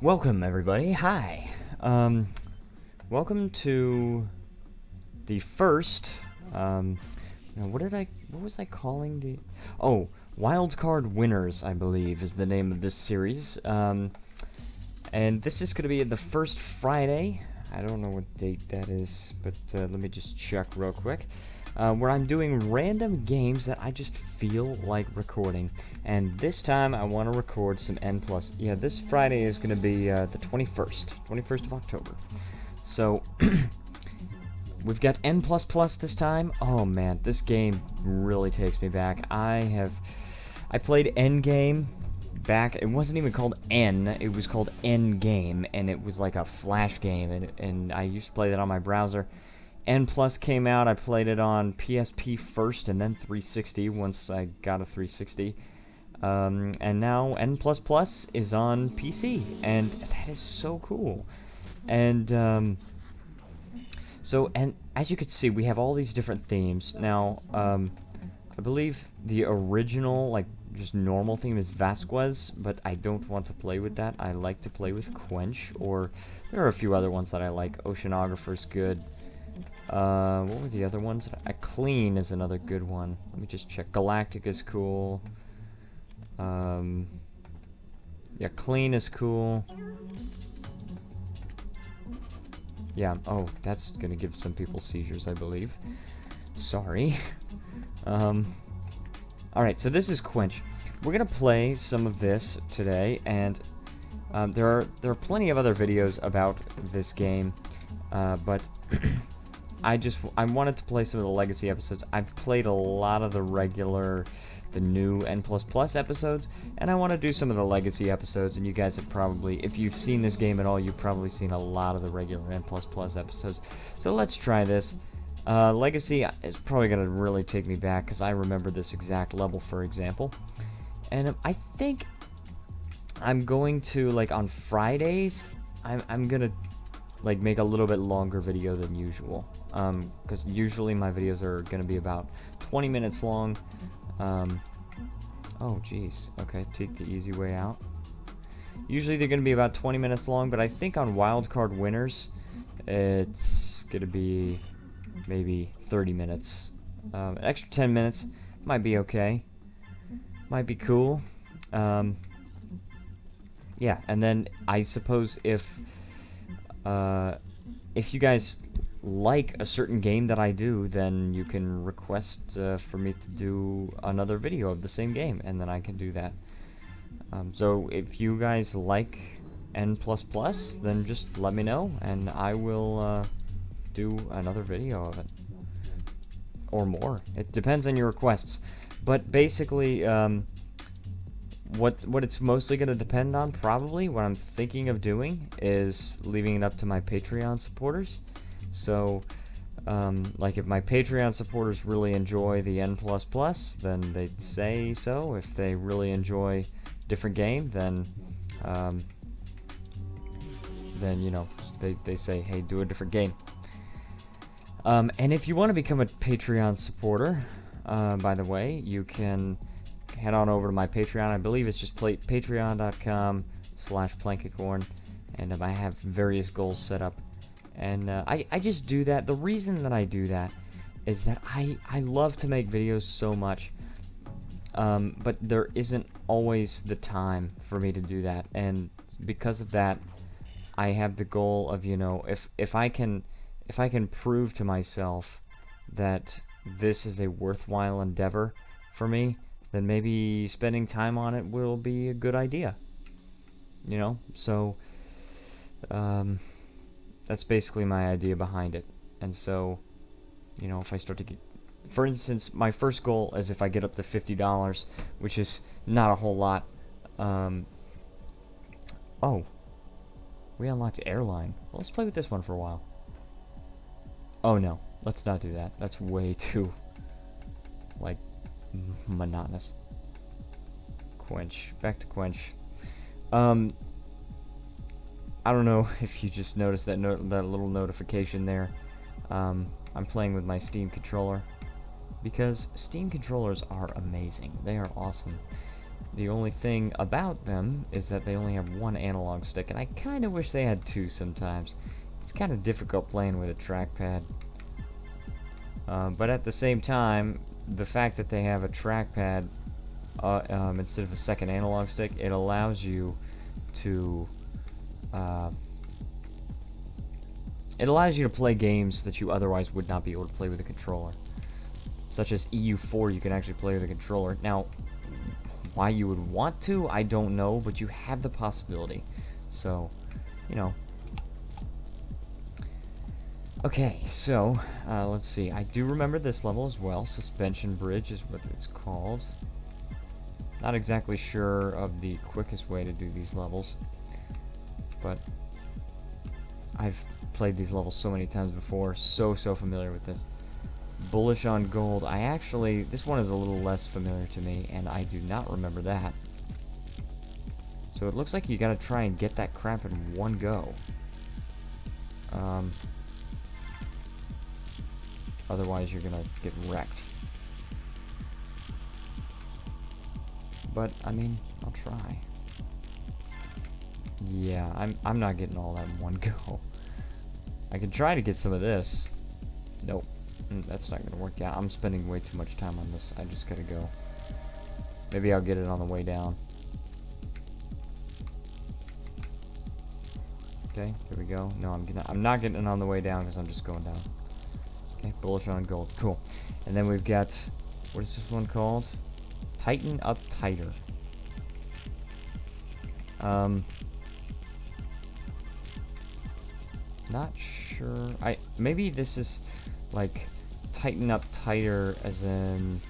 Welcome everybody. Hi. Welcome to the first what was I calling the Wildcard Winners, I believe is the name of this series. And this is going to be the first Friday. I don't know what date that is, but let me just check real quick. Where I'm doing random games that I just feel like recording. And this time I want to record some N+. Yeah, this Friday is going to be the 21st of October. So, we've got N++ this time. Oh man, this game really takes me back. I played Endgame back. It wasn't even called N, it was called Endgame, and it was like a flash game, and I used to play that on my browser. N+ came out, I played it on PSP first, and then 360 once I got a 360. And now N++ is on PC, and that is so cool. And, and as you can see, we have all these different themes. Now, I believe the original, like, just normal theme is Vasquez, but I don't want to play with that. I like to play with Quench, or there are a few other ones that I like. Oceanographer's good. What were the other ones? Clean is another good one. Let me just check. Galactic is cool. Yeah, Clean is cool. Yeah, oh, that's gonna give some people seizures, I believe. Sorry. Alright, so this is Quench. We're gonna play some of this today, and there are plenty of other videos about this game, but I wanted to play some of the legacy episodes. I've played a lot of the new N++ episodes, and I want to do some of the legacy episodes, and you guys have probably, if you've seen this game at all, you've probably seen a lot of the regular N++ episodes. So let's try this. Legacy is probably going to really take me back, because I remember this exact level, for example. And I think I'm going to, like, on Fridays, I'm going to, like, make a little bit longer video than usual, because usually my videos are going to be about 20 minutes long. Oh geez, okay, take the easy way out. Usually they're going to be about 20 minutes long, but I think on Wildcard Winners it's going to be maybe 30 minutes. An extra 10 minutes might be okay, might be cool. Yeah, and then I suppose if you guys like a certain game that I do, then you can request for me to do another video of the same game, and then I can do that. So if you guys like N++, then just let me know, and I will do another video of it. Or more. It depends on your requests. But basically, what it's mostly going to depend on, probably, what I'm thinking of doing, is leaving it up to my Patreon supporters. So, like, if my Patreon supporters really enjoy the N++, then they'd say so. If they really enjoy different game, then you know, they say, hey, do a different game. And if you want to become a Patreon supporter, by the way, you can head on over to my Patreon. I believe it's just patreon.com/Plankicorn, and I have various goals set up. And I just do that. The reason that I do that is that I love to make videos so much, but there isn't always the time for me to do that. And because of that, I have the goal of, you know, if I can prove to myself that this is a worthwhile endeavor for me, then maybe spending time on it will be a good idea. You know, so that's basically my idea behind it. And so, you know, if I start to get, for instance, my first goal is if I get up to $50, which is not a whole lot. Oh, we unlocked Airline. Well, let's play with this one for a while. Oh no, let's not do that. That's way too, like, monotonous. Quench. Back to Quench. I don't know if you just noticed that that little notification there. I'm playing with my Steam controller, because Steam controllers are amazing. They are awesome. The only thing about them is that they only have one analog stick, and I kind of wish they had two sometimes. It's kind of difficult playing with a trackpad. But at the same time, the fact that they have a trackpad instead of a second analog stick, it allows you to play games that you otherwise would not be able to play with a controller. Such as EU4, you can actually play with a controller. Now, why you would want to, I don't know, but you have the possibility. So, you know. Okay, so, let's see. I do remember this level as well. Suspension Bridge is what it's called. Not exactly sure of the quickest way to do these levels, but I've played these levels so many times before, so familiar with this. Bullish on Gold. This one is a little less familiar to me, and I do not remember that. So it looks like you gotta try and get that crap in one go. Otherwise you're gonna get wrecked. But, I mean, I'll try. Yeah, I'm not getting all that in one go. I can try to get some of this. Nope. That's not gonna work out. I'm spending way too much time on this. I just gotta go. Maybe I'll get it on the way down. Okay, here we go. No, I'm not getting it on the way down because I'm just going down. Okay, Bullish on Gold. Cool. And then we've got, what is this one called? Tighten Up Tighter. Not sure. Maybe this is like Tighten Up Tighter, as in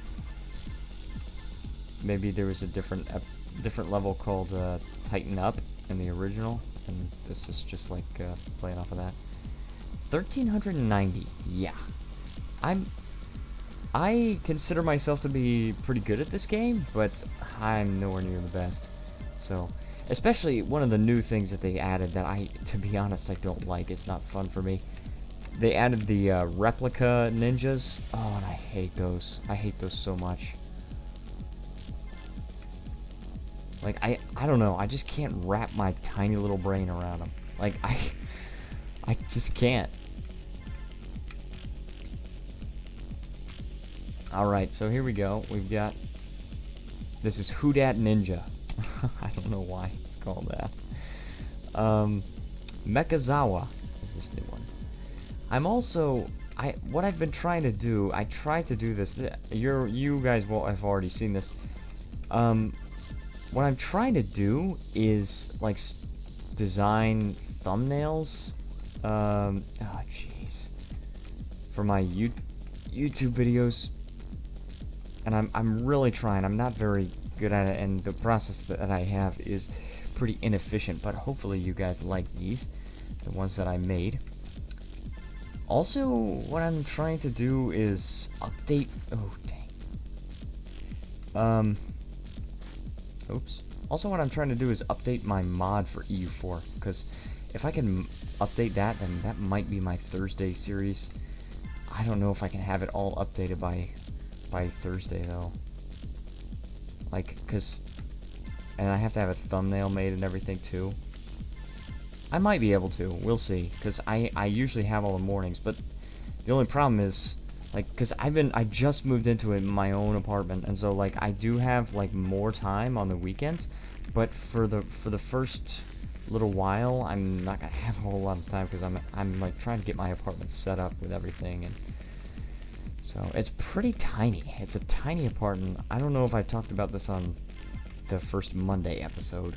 maybe there was a different level called Tighten Up in the original, and this is just like playing off of that. 1390. Yeah, I consider myself to be pretty good at this game, but I'm nowhere near the best. So, especially one of the new things that they added that to be honest, I don't like. It's not fun for me. They added the replica ninjas. Oh, and I hate those. I hate those so much. Like, I don't know. I just can't wrap my tiny little brain around them. Like, I just can't. Alright, so here we go. We've got... This is Who Dat Ninja. I don't know why it's called that. Mekazawa is this new one. What I've been trying to do, I tried to do this. You guys will have already seen this. What I'm trying to do is, like, design thumbnails. Oh, jeez. For my YouTube videos. And I'm really trying. I'm not very good at it, and the process that I have is pretty inefficient, but hopefully you guys like these, the ones that I made. Also, what I'm trying to do is update... Oh, dang. Oops. Also, what I'm trying to do is update my mod for EU4, because if I can update that, then that might be my Thursday series. I don't know if I can have it all updated by Thursday, though. Like, and I have to have a thumbnail made and everything, too. I might be able to. We'll see. Because I usually have all the mornings, but the only problem is, like, because I just moved into my own apartment, and so, like, I do have, like, more time on the weekends, but for the first little while, I'm not gonna have a whole lot of time, because I'm like, trying to get my apartment set up with everything, and so, it's pretty tiny. It's a tiny apartment. I don't know if I talked about this on the first Monday episode,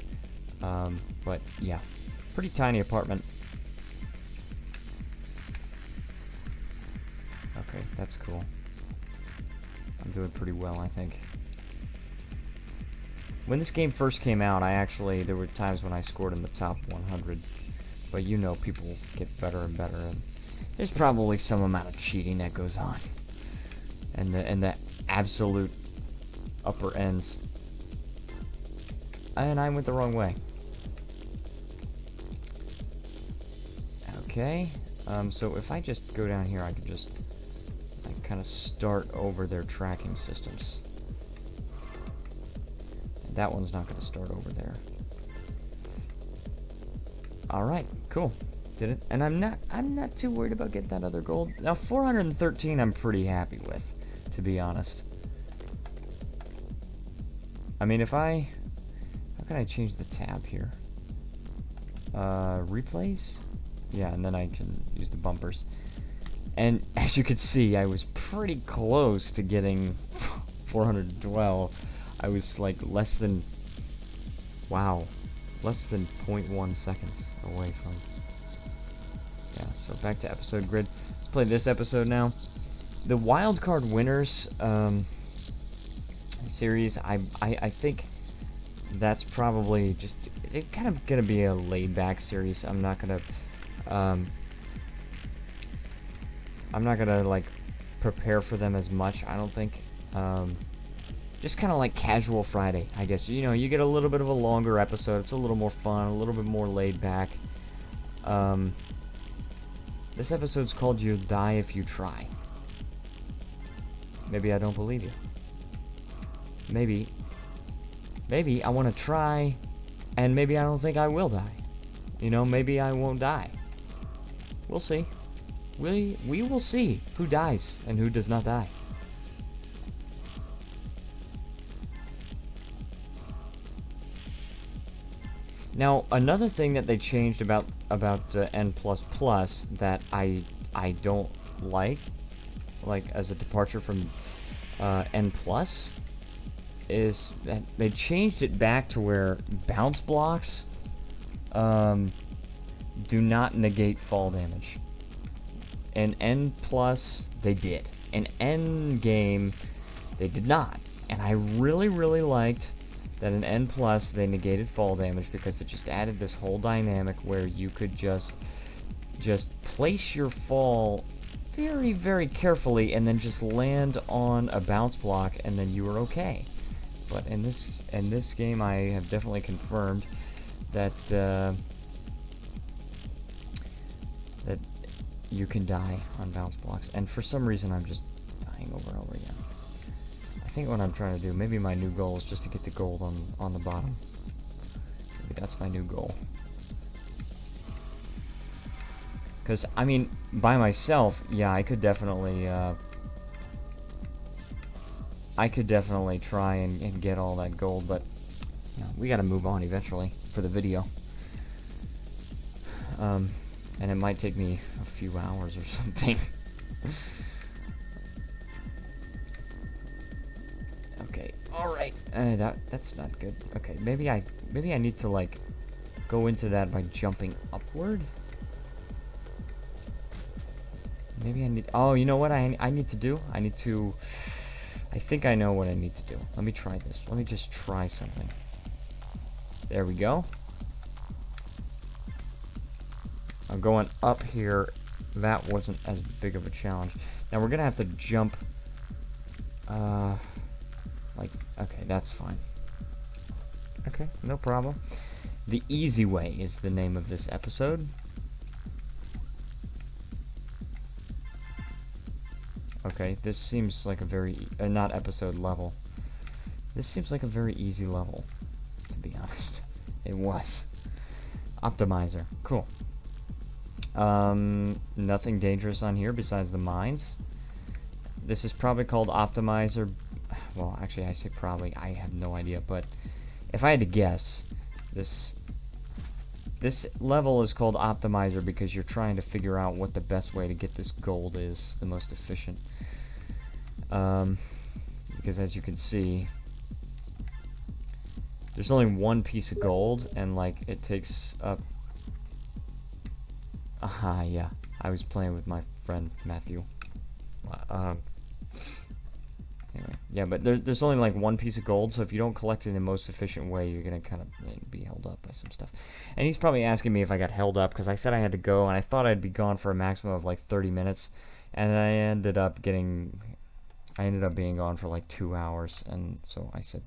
but yeah, pretty tiny apartment. Okay, that's cool. I'm doing pretty well, I think. When this game first came out, there were times when I scored in the top 100, but you know, people get better and better, and there's probably some amount of cheating that goes on. And the absolute upper ends. And I went the wrong way. Okay, so if I just go down here, I could just kind of start over their tracking systems. that one's not gonna start over there. Alright, cool. Did it. And I'm not too worried about getting that other gold. Now 413 I'm pretty happy with, to be honest. I mean, if I... How can I change the tab here? Replays? Yeah, and then I can use the bumpers. And as you can see, I was pretty close to getting 412. I was like less than... Wow. Less than 0.1 seconds away from... Yeah, so back to episode grid. Let's play this episode now. The Wildcard Winners series, I think that's probably just... It's kind of gonna be a laid-back series. I'm not gonna like prepare for them as much, I don't think. Just kind of like casual Friday, I guess. You know, you get a little bit of a longer episode. It's a little more fun, a little bit more laid back. This episode's called "You'll Die If You Try." Maybe I don't believe you. Maybe I want to try, and maybe I don't think I will die. You know, maybe I won't die. We'll see. We will see who dies and who does not die. Now, another thing that they changed about N++ that I don't like as a departure from N+, is that they changed it back to where bounce blocks do not negate fall damage. In N+, they did. In N game, they did not. And I really, really liked that in N+, they negated fall damage because it just added this whole dynamic where you could just place your fall very, very carefully and then just land on a bounce block and then you were okay. But in this game, I have definitely confirmed that that you can die on bounce blocks, and for some reason I'm just dying over and over again. I think what I'm trying to do, maybe my new goal is just to get the gold on the bottom. Maybe that's my new goal. Because, I mean, by myself, yeah, I could definitely try and get all that gold, but you know, we gotta move on eventually for the video. And it might take me a few hours or something. Okay, alright. That's not good. Okay, maybe I need to, like, go into that by jumping upward? Maybe I need... Oh, you know what I need to do? I think I know what I need to do. Let me try this. Let me just try something. There we go. I'm going up here. That wasn't as big of a challenge. Now we're gonna have to jump. Like, okay, that's fine. Okay, no problem. The Easy Way is the name of this episode. Okay, this seems like a very, not episode level. This seems like a very easy level, to be honest. It was. Optimizer, cool. Nothing dangerous on here besides the mines. This is probably called Optimizer. Well, actually, I say probably. I have no idea, but if I had to guess, this level is called Optimizer because you're trying to figure out what the best way to get this gold is, the most efficient. Because as you can see, there's only one piece of gold, and like it takes up. Yeah. I was playing with my friend Matthew. Anyway, yeah, but there's only like one piece of gold, so if you don't collect it in the most efficient way, you're gonna kind of be held up by some stuff. And he's probably asking me if I got held up because I said I had to go, and I thought I'd be gone for a maximum of like 30 minutes, and I ended up being gone for like 2 hours, and so I said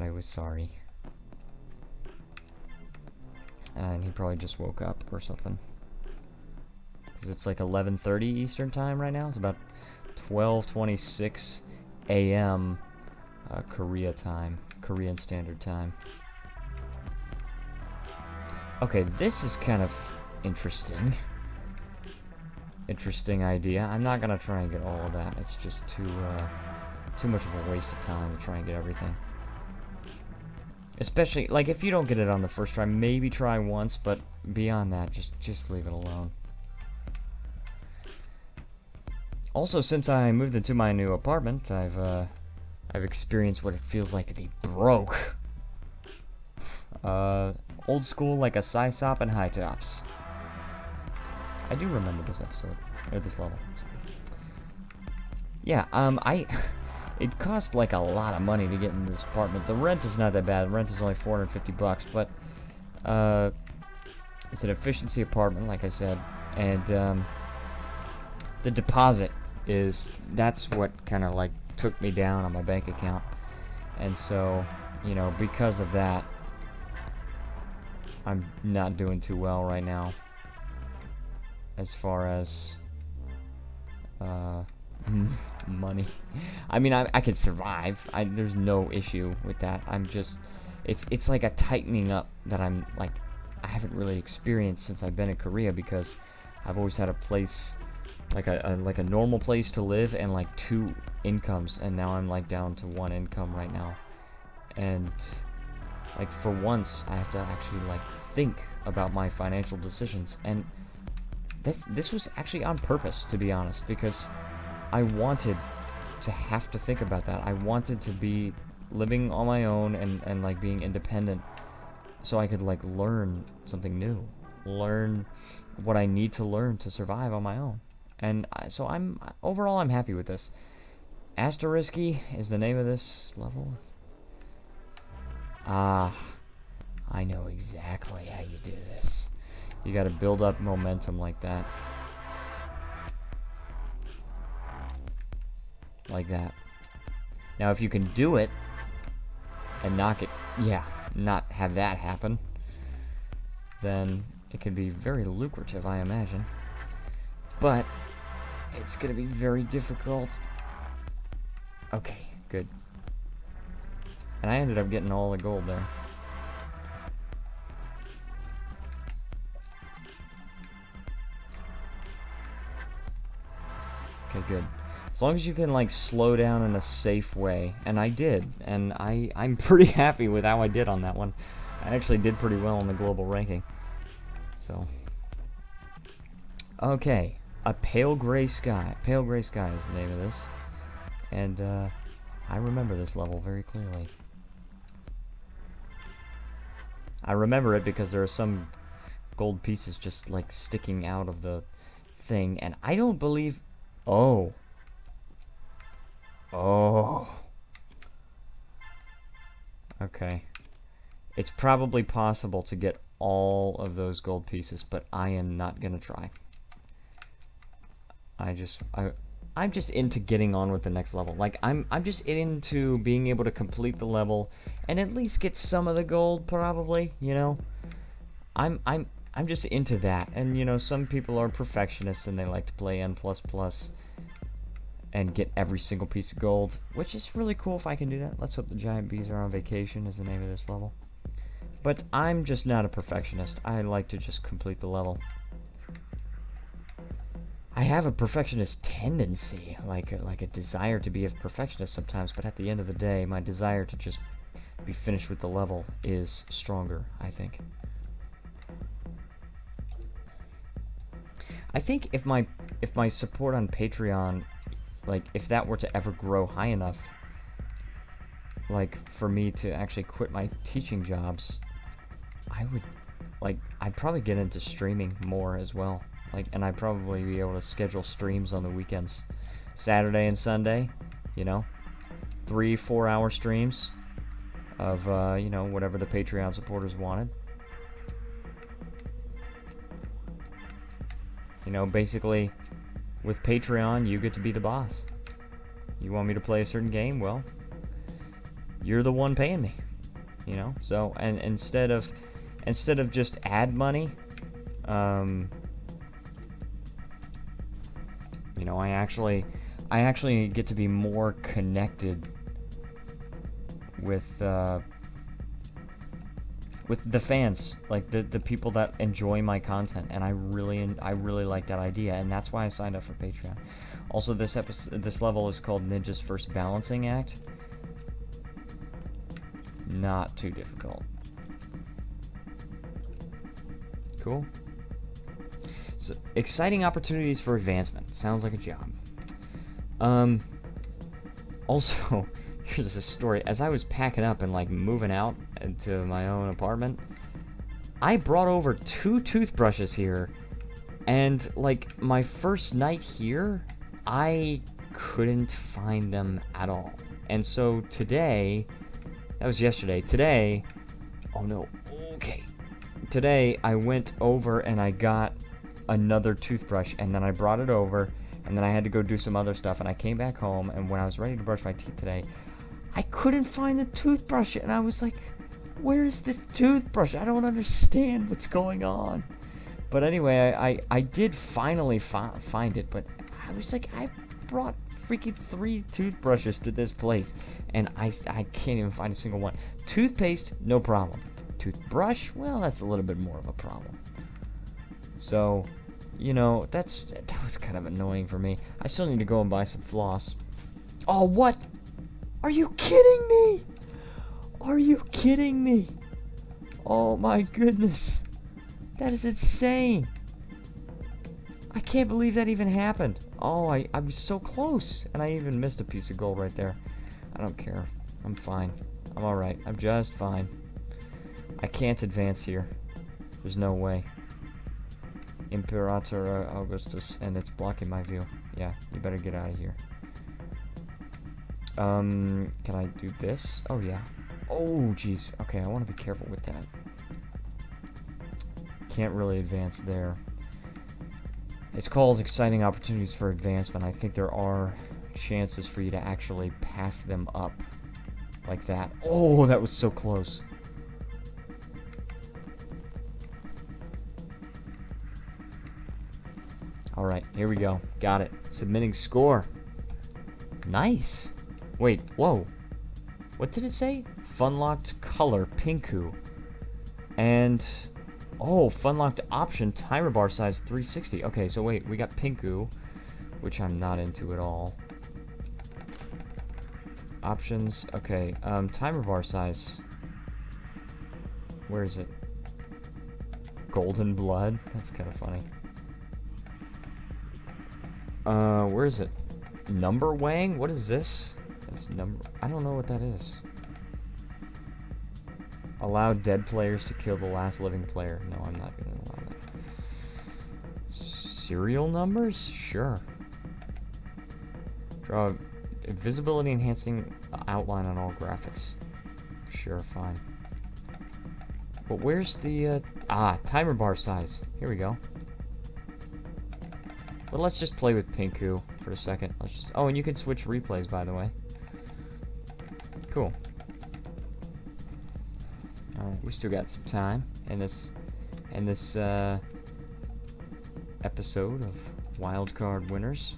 I was sorry. And he probably just woke up or something. Because it's like 11:30 Eastern time right now. It's about 12:26 a.m. Korea time. Korean Standard Time. Okay, this is kind of interesting. Interesting idea. I'm not gonna try and get all of that. It's just too much of a waste of time to try and get everything. Especially, like, if you don't get it on the first try, maybe try once, but beyond that, just leave it alone. Also, since I moved into my new apartment, I've experienced what it feels like to be broke. Old school, like a Sysop and high tops. I do remember this episode, or this level. Yeah, it cost like a lot of money to get in this apartment. The rent is not that bad. The rent is only 450 bucks, but it's an efficiency apartment, like I said, and the deposit that's what kind of like took me down on my bank account. And so, you know, because of that, I'm not doing too well right now as far as money. I mean, I could survive. There's no issue with that. I'm just, it's like a tightening up that I'm like, I haven't really experienced since I've been in Korea, because I've always had a place, like a normal place to live and like 2 incomes, and now I'm like down to 1 income right now. And like for once I have to actually like think about my financial decisions, and this was actually on purpose, to be honest, because I wanted to have to think about that. I wanted to be living on my own and like being independent, so I could like learn something new, learn what I need to learn to survive on my own. And so overall I'm happy with this. Asterisky is the name of this level. Ah, I know exactly how you do this. You gotta build up momentum like that. Like that. Now if you can do it and not have that happen, then it can be very lucrative, I imagine. But it's gonna be very difficult. Okay, good. And I ended up getting all the gold there. Okay, good. As long as you can like slow down in a safe way, and I did, and I'm pretty happy with how I did on that one. I actually did pretty well in the global ranking. So, okay, a pale gray sky. Pale gray sky is the name of this, and I remember this level very clearly. I remember it because there are some gold pieces just like sticking out of the thing, and I don't believe. Oh. Okay. It's probably possible to get all of those gold pieces, but I am not gonna try. I'm just into getting on with the next level. Like I'm just into being able to complete the level and at least get some of the gold, probably, you know. I'm just into that. And you know, some people are perfectionists and they like to play N++ and get every single piece of gold, which is really cool if I can do that. Let's hope the giant bees are on vacation is the name of this level. But I'm just not a perfectionist. I like to just complete the level. I have a perfectionist tendency, like a desire to be a perfectionist sometimes, but at the end of the day, my desire to just be finished with the level is stronger, I think. I think if my support on Patreon, like if that were to ever grow high enough, like for me to actually quit my teaching jobs, I'd probably get into streaming more as well. Like, and I'd probably be able to schedule streams on the weekends, Saturday and Sunday, you know, 3-4 hour streams of you know, whatever the Patreon supporters wanted. You know, basically, with Patreon, you get to be the boss. You want me to play a certain game? Well, you're the one paying me. You know, so and instead of just ad money, you know, I actually get to be more connected with the fans, like the people that enjoy my content, and I really like that idea, and that's why I signed up for Patreon. Also, this level is called Ninja's First Balancing Act. Not too difficult. Cool. So, exciting opportunities for advancement. Sounds like a job. Also, here's a story. As I was packing up and like moving out into my own apartment, I brought over 2 toothbrushes here, and like my first night here, I couldn't find them at all. And so today, that was yesterday. Today, oh no, okay. Today I went over and I got another toothbrush, and then I brought it over, and then I had to go do some other stuff, and I came back home, and when I was ready to brush my teeth today, I couldn't find the toothbrush, and I was like, where is this toothbrush? I don't understand what's going on. But anyway, I did finally find it, but I was like, I brought freaking 3 toothbrushes to this place, and I can't even find a single one. Toothpaste, no problem. Toothbrush, well, that's a little bit more of a problem. So, you know, that was kind of annoying for me. I still need to go and buy some floss. Oh, what? Are you kidding me? Are you kidding me? Oh my goodness. That is insane. I can't believe that even happened. Oh, I was so close, and I even missed a piece of gold right there. I don't care. I'm fine. I'm alright. I'm just fine. I can't advance here. There's no way. Imperator Augustus, and it's blocking my view. Yeah, you better get out of here. Can I do this? Oh, yeah. Oh, jeez. Okay, I want to be careful with that. Can't really advance there. It's called Exciting Opportunities for Advancement. I think there are chances for you to actually pass them up like that. Oh, that was so close. Alright, here we go. Got it. Submitting score. Nice. Wait, whoa. What did it say? Funlocked color, Pinku. And, oh, funlocked option, timer bar size 360. Okay, so wait, we got Pinku, which I'm not into at all. Options, okay, timer bar size. Where is it? Golden blood? That's kind of funny. Where is it? Number Wang? What is this? That's number... I don't know what that is. Allow dead players to kill the last living player. No, I'm not going to allow that. Serial numbers? Sure. Draw a visibility enhancing outline on all graphics. Sure, fine. But where's the, timer bar size. Here we go. But let's just play with Pinku for a second. Let's just... Oh, and you can switch replays, by the way. Cool. Alright, we still got some time in this episode of Wildcard Winners.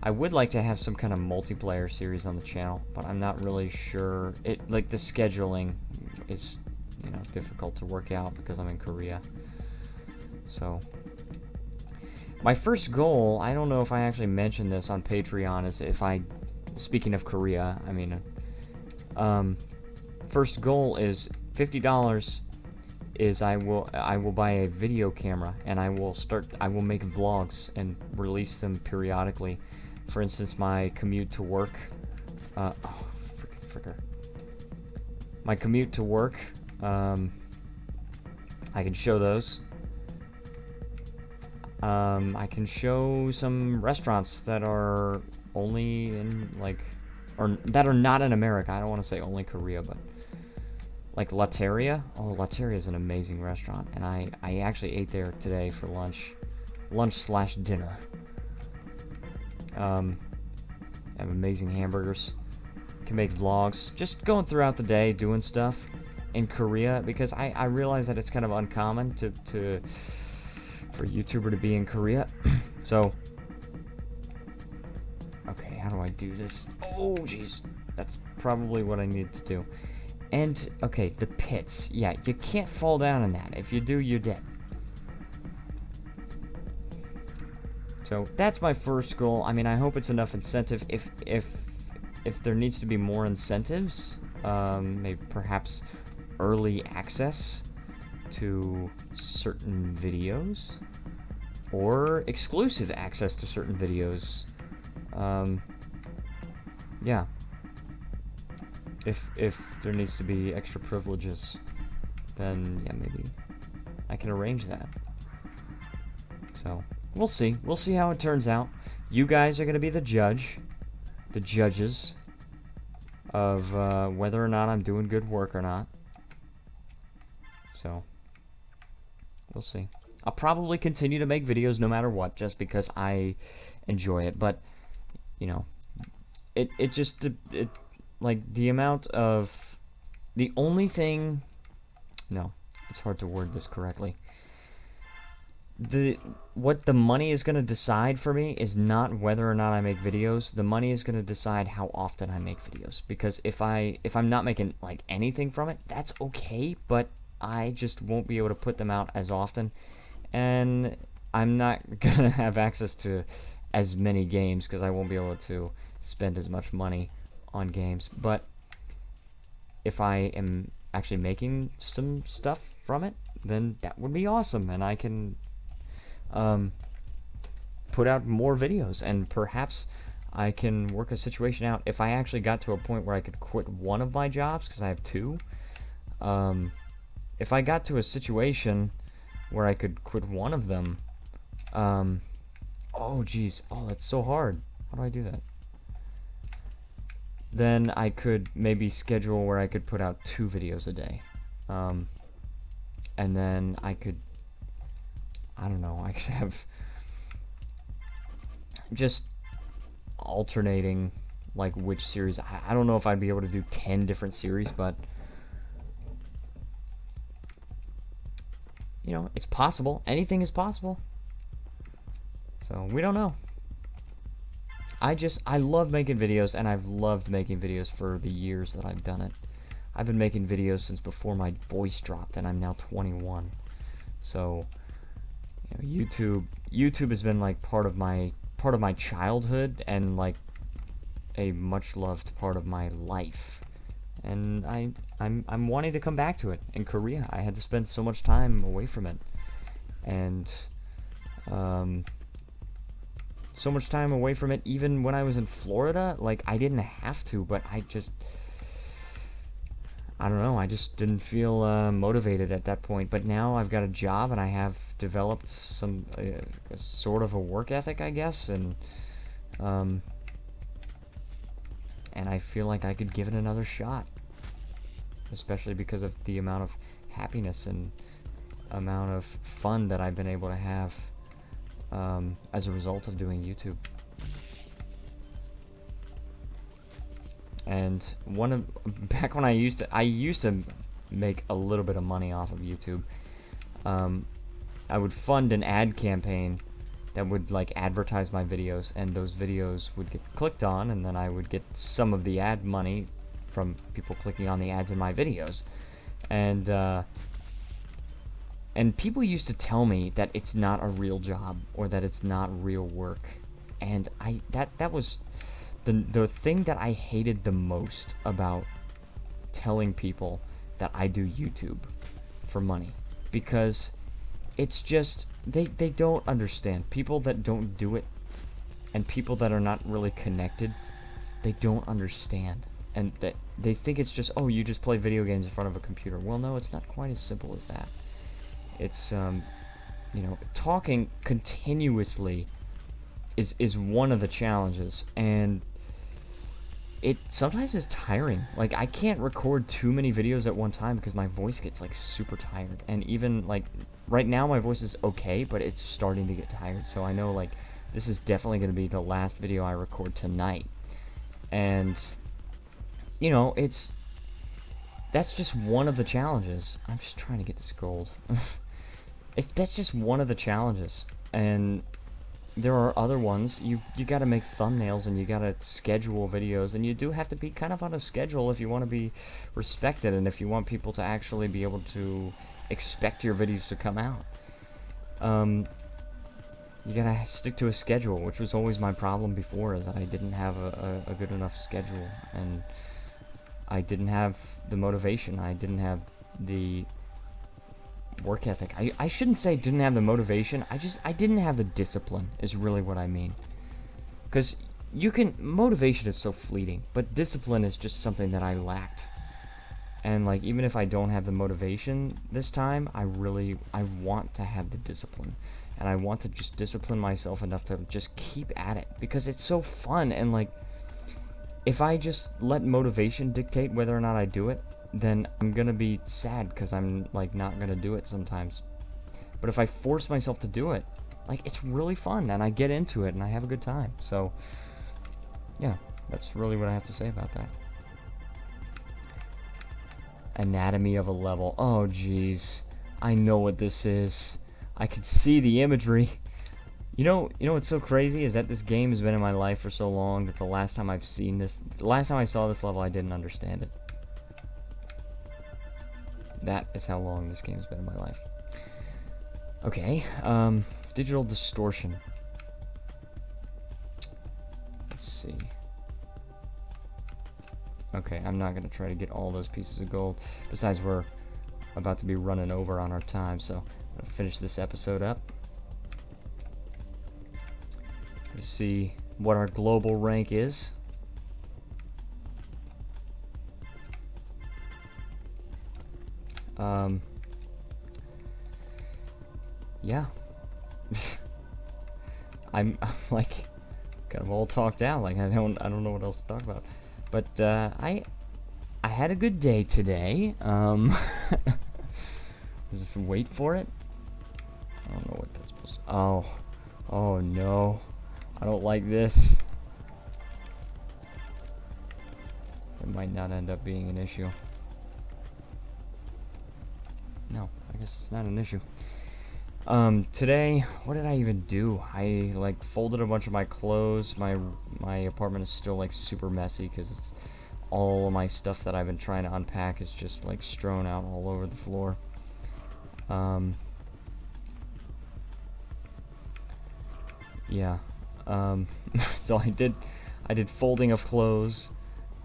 I would like to have some kind of multiplayer series on the channel, but I'm not really sure. Like, the scheduling is, you know, difficult to work out because I'm in Korea. So... my first goal, I don't know if I actually mentioned this on Patreon, is if I, speaking of Korea, I mean, first goal is $50 is I will buy a video camera, and I will make vlogs and release them periodically. For instance, my commute to work, my commute to work, I can show those. I can show some restaurants that are only in, like, or that are not in America. I don't want to say only Korea, but like Lateria. Oh, Lateria is an amazing restaurant, and I actually ate there today for lunch/dinner. Have amazing hamburgers. Can make vlogs, just going throughout the day doing stuff in Korea, because I realize that it's kind of uncommon for a YouTuber to be in Korea. So, okay, how do I do this? Oh, jeez. That's probably what I need to do. And, okay, the pits. Yeah, you can't fall down in that. If you do, you're dead. So, that's my first goal. I mean, I hope it's enough incentive. If there needs to be more incentives, maybe perhaps early access to certain videos, or exclusive access to certain videos. Yeah. If there needs to be extra privileges, then yeah, maybe I can arrange that. So, we'll see. We'll see how it turns out. You guys are going to be the judges of whether or not I'm doing good work or not. So, we'll see. I'll probably continue to make videos no matter what, just because I enjoy it. But, you know, it like, the amount of... The only thing... No, it's hard to word this correctly. What the money is going to decide for me is not whether or not I make videos. The money is going to decide how often I make videos. Because if I'm not making, like, anything from it, that's okay, but I just won't be able to put them out as often. And I'm not going to have access to as many games, because I won't be able to spend as much money on games. But if I am actually making some stuff from it, then that would be awesome, and I can put out more videos, and perhaps I can work a situation out. If I actually got to a point where I could quit one of my jobs, because I have two, if I got to a situation where I could quit one of them, oh geez, oh, that's so hard. How do I do that? Then I could maybe schedule where I could put out 2 videos a day. And then I could, I don't know, I could have just alternating, like, which series. I don't know if I'd be able to do 10 different series, but, you know, it's possible. Anything is possible. So, we don't know. I love making videos, and I've loved making videos for the years that I've done it. I've been making videos since before my voice dropped, and I'm now 21. So, you know, YouTube has been like part of my childhood, and like a much loved part of my life. And I'm wanting to come back to it. In Korea, I had to spend so much time away from it, and so much time away from it. Even when I was in Florida, like, I didn't have to, but I don't know, I just didn't feel motivated at that point. But now I've got a job, and I have developed some sort of a work ethic, I guess, and I feel like I could give it another shot, especially because of the amount of happiness and amount of fun that I've been able to have as a result of doing YouTube. And back when I used to make a little bit of money off of YouTube. I would fund an ad campaign that would, like, advertise my videos, and those videos would get clicked on, and then I would get some of the ad money from people clicking on the ads in my videos. And people used to tell me that it's not a real job, or that it's not real work. And that was the thing that I hated the most about telling people that I do YouTube for money. Because it's just, they don't understand. People that don't do it, and people that are not really connected, they don't understand. And that they think it's just, oh, you just play video games in front of a computer. Well, no, it's not quite as simple as that. It's, you know, talking continuously is one of the challenges, and it sometimes is tiring. Like, I can't record too many videos at one time because my voice gets, like, super tired. And even, like, right now my voice is okay, but it's starting to get tired. So I know, like, this is definitely going to be the last video I record tonight. And, you know, that's just one of the challenges. I'm just trying to get this gold. That's just one of the challenges. And there are other ones. You gotta make thumbnails, and you gotta schedule videos, and you do have to be kind of on a schedule if you want to be respected, and if you want people to actually be able to expect your videos to come out. You gotta stick to a schedule, which was always my problem before, is that I didn't have a good enough schedule, and I didn't have the motivation, I didn't have the work ethic. I shouldn't say didn't have the motivation, I didn't have the discipline, is really what I mean. Because motivation is so fleeting, but discipline is just something that I lacked. And like, even if I don't have the motivation this time, I want to have the discipline. And I want to just discipline myself enough to just keep at it, because it's so fun. And like, if I just let motivation dictate whether or not I do it, then I'm gonna be sad because I'm like not gonna do it sometimes. But if I force myself to do it, like, it's really fun, and I get into it and I have a good time. So yeah, that's really what I have to say about that. Anatomy of a level. Oh jeez, I know what this is. I can see the imagery. You know what's so crazy is that this game has been in my life for so long that the last time I saw this level, I didn't understand it. That is how long this game's been in my life. Okay, digital distortion. Let's see. Okay, I'm not gonna try to get all those pieces of gold. Besides, we're about to be running over on our time, so I'm gonna finish this episode up. Let's see what our global rank is. Yeah. I'm like kind of all talked out. Like I don't know what else to talk about. But I had a good day today. Just wait for it. I don't know what that's supposed to. Oh no, I don't like this. It might not end up being an issue. No, I guess it's not an issue. Today, what did I even do? I like folded a bunch of my clothes. My apartment is still like super messy because it's all of my stuff that I've been trying to unpack is just like strewn out all over the floor. Yeah. So I did folding of clothes.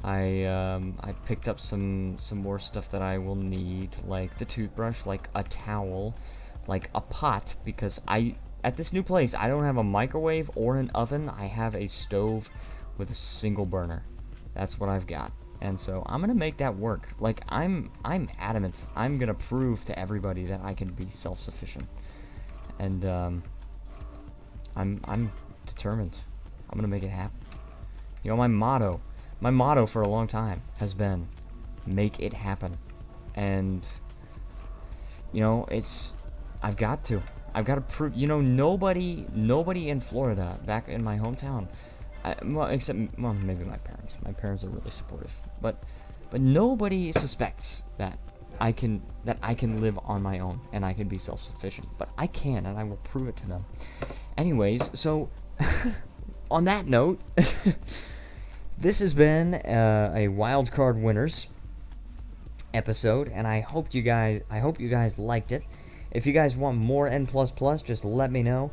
I picked up some more stuff that I will need, like the toothbrush, like a towel, like a pot, because at this new place I don't have a microwave or an oven. I have a stove with a single burner. That's what I've got. And so I'm gonna make that work. Like I'm adamant. I'm gonna prove to everybody that I can be self-sufficient. And I'm determined. I'm gonna make it happen. You know, my motto for a long time has been make it happen. And you know, I've got to prove, you know, nobody in Florida, back in my hometown, except maybe my parents. My parents are really supportive, but nobody suspects that I can live on my own and I can be self-sufficient. But I can, and I will prove it to them. Anyways, so on that note, this has been a Wildcard Winners episode, and I hope you guys liked it. If you guys want more N++, just let me know.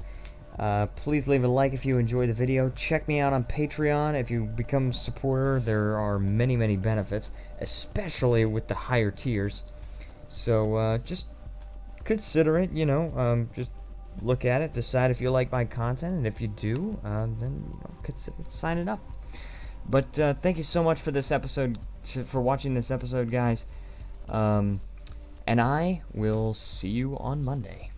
Please leave a like if you enjoy the video. Check me out on Patreon. If you become a supporter, there are many benefits, especially with the higher tiers. So just consider it, you know. Just look at it, decide if you like my content, and if you do, then consider signing up. But thank you so much for this episode, for watching this episode, guys. And I will see you on Monday.